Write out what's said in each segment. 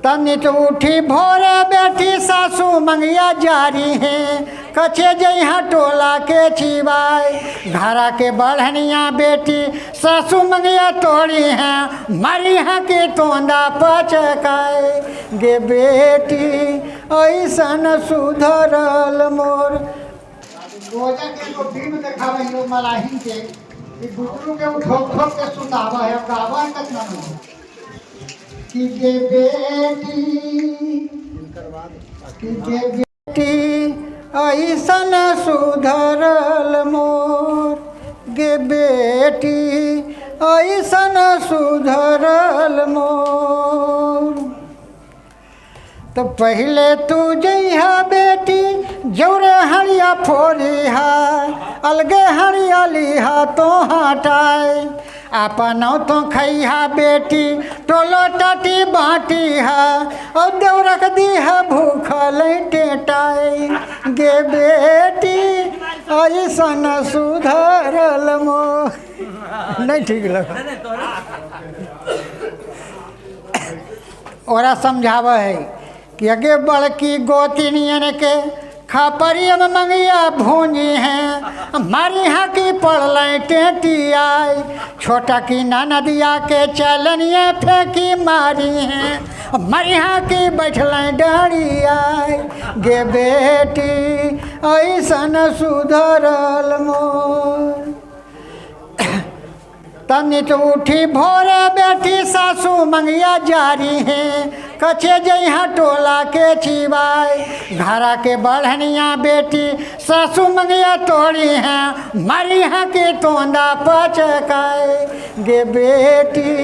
तनित उठी भोरे बेटी सासू मंगिया जारी है कचे जइहा टोला के छिवाई घरा के बढ़निया बेटी सासू मंगिया तोड़ी हैं मरिया के तोंदा पचकाए गे बेटी ऐसन सुधरल मोर रोजा के एगो फिल्म देखावे लोग मलाहिन के कि गुटरू के ठोक ठोक के सुतावा है गावा कितना कि गे बेटी ऐसन सुधरल मोर गे बेटी ऐसन सुधरल मोर। तो पहले तू जइहा बेटी जौरे हरिया फोरिहा अलगे हरियालीहा तो हटाए अपनौ तो खैहा बेटी टोलो टाटी बाटिहा और देवरक दीहा भूखल टेटाए गे बेटी ऐसन सुधरल मोर। नहीं ठीक लगा ओरा समझाव है कि अगे बड़की गोतिनियन के खापरियम मंगिया भूंजी हैं हमारी यहाँ की पड़ल टेटी आई छोटा की नदिया के चलनिए फेंकी मारी हैं हमारी यहाँ की बैठल डरी आई गे बेटी ऐसन सुधरल मोर। तनित उठी भोरे बेटी सासू मंगिया जारी है कचे जइहा टोला के छिवाई घरा के बढ़निया बेटी सासू मंगिया तोड़ी हैं मरिया के तोंदा पचकाए गे बेटी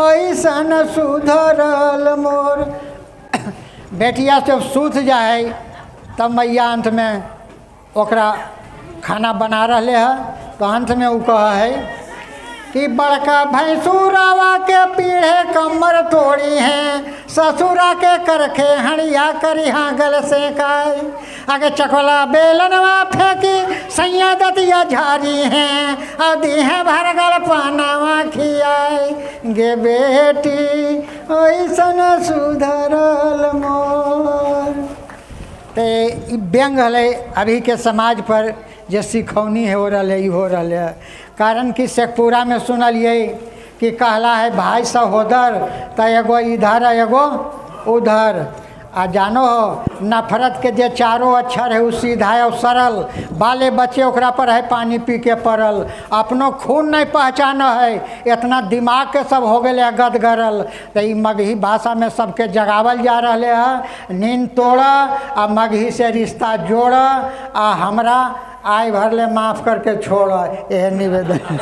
ऐसन सुधरल मोर। बेटिया जब सूत जाए तब मैया अंत में ओकरा खाना बना रहे है तो अंत में वो कहा है कि बड़का भैंसुरावा के पीढ़े कमर तोड़ी हैं ससुरा के करखे हड़िया करिहा गल से काई आगे चकोला बेलनवा फेंकी सैया दतिया झारी हैं अदी है भरगल पानावा खियाई गे बेटी ऐसन सुधरल मोर। ते व्यंग है अभी के समाज पर जे सिखौनी है हो रहा है कारण कि शेखपुरा में सुनलिए कि कहला है भाई सहोदर तो एगो इधर एगो उधर आ जानो हो नफरत के जे चारों अक्षर है उ सीधा है सरल बाले बच्चे ओकरा पर है पानी पी के पड़ल अपनो खून नहीं पहचान है इतना दिमाग के सब हो गए गदगरल। तो ये मगही भाषा में सबके जगावल जा रहे है नींद तोड़ आ मगही से रिश्ता जोड़ आ हमरा आय भरले माफ़ करके छोड़ यह निवेदन।